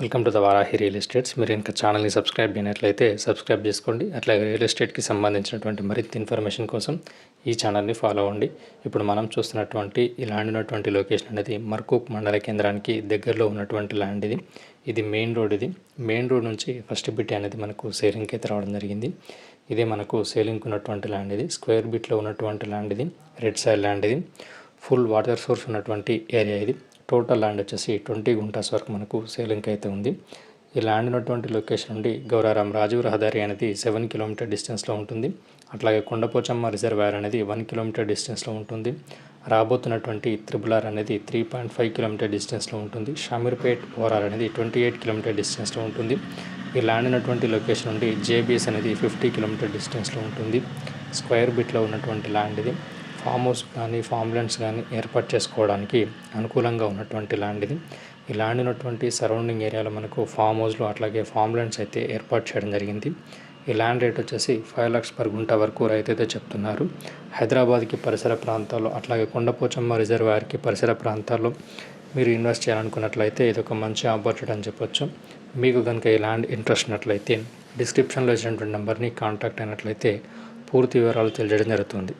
Welcome to the Varahi real estates. మీరు ఇంకా ఛానల్ని సబ్స్క్రైబ్ చేయనట్లయితే సబ్స్క్రైబ్ చేసుకోండి. అట్లాగే రియల్ ఎస్టేట్కి సంబంధించినటువంటి మరింత ఇన్ఫర్మేషన్ కోసం ఈ ఛానల్ని ఫాలో అవ్వండి. ఇప్పుడు మనం చూస్తున్నటువంటి ఈ ల్యాండ్ ఉన్నటువంటి లొకేషన్ అనేది మర్కూక్ మండల కేంద్రానికి దగ్గరలో ఉన్నటువంటి ల్యాండ్ ఇది మెయిన్ రోడ్. మెయిన్ రోడ్ నుంచి ఫస్ట్ బిట్ అనేది మనకు సేలింగ్కి అయితే రావడం జరిగింది. ఇదే మనకు సేలింగ్కి ఉన్నటువంటి ల్యాండ్. స్క్వేర్ బిట్లో ఉన్నటువంటి land. Red side land. Full water source ఉన్నటువంటి ఏరియా. టోటల్ ల్యాండ్ వచ్చేసి 20 గుంటాస్ వరకు మనకు సేలింగ్ అయితే ఉంది. ఈ ల్యాండ్ ఉన్నటువంటి లొకేషన్ నుండి గౌరారం రాజీవ్ రహదారి అనేది 7 కిలోమీటర్ డిస్టెన్స్లో ఉంటుంది. అట్లాగే కొండపోచమ్మ రిజర్వాయర్ అనేది 1 కిలోమీటర్ డిస్టెన్స్లో ఉంటుంది. రాబోతున్నటువంటి RRR అనేది 3.5 కిలోమీటర్ డిస్టెన్స్లో ఉంటుంది. షామీర్పేట్ ఓఆర్ఆర్ అనేది 28 కిలోమీటర్ డిస్టెన్స్లో ఉంటుంది. ఈ ల్యాండ్ ఉన్నటువంటి లొకేషన్ నుండి JBS అనేది 50 కిలోమీటర్ డిస్టెన్స్లో ఉంటుంది. స్క్వేర్ బిట్లో ఉన్నటువంటి ల్యాండ్. ఫామ్ హౌస్ కానీ ఫామ్ ల్యాండ్స్ కానీ ఏర్పాటు చేసుకోవడానికి అనుకూలంగా ఉన్నటువంటి ల్యాండ్. ఈ ల్యాండ్ ఉన్నటువంటి సరౌండింగ్ ఏరియాలో మనకు ఫామ్ హౌస్లో అట్లాగే ఫామ్ ల్యాండ్స్ అయితే ఏర్పాటు చేయడం జరిగింది. ఈ ల్యాండ్ రేట్ వచ్చేసి 5 lakhs per గుంట వరకు రైతు అయితే చెప్తున్నారు. హైదరాబాద్కి పరిసర ప్రాంతాల్లో అట్లాగే కొండపోచమ్మ రిజర్వాయర్కి పరిసర ప్రాంతాల్లో మీరు ఇన్వెస్ట్ చేయాలనుకున్నట్లయితే ఇది ఒక మంచి ఆపర్చునిటీ అని చెప్పొచ్చు. మీకు కనుక ఈ ల్యాండ్ ఇంట్రెస్ట్ ఉన్నట్లయితే డిస్క్రిప్షన్లో ఇచ్చినటువంటి నెంబర్ని కాంటాక్ట్ అయినట్లయితే పూర్తి వివరాలు తెలియజేయడం జరుగుతుంది.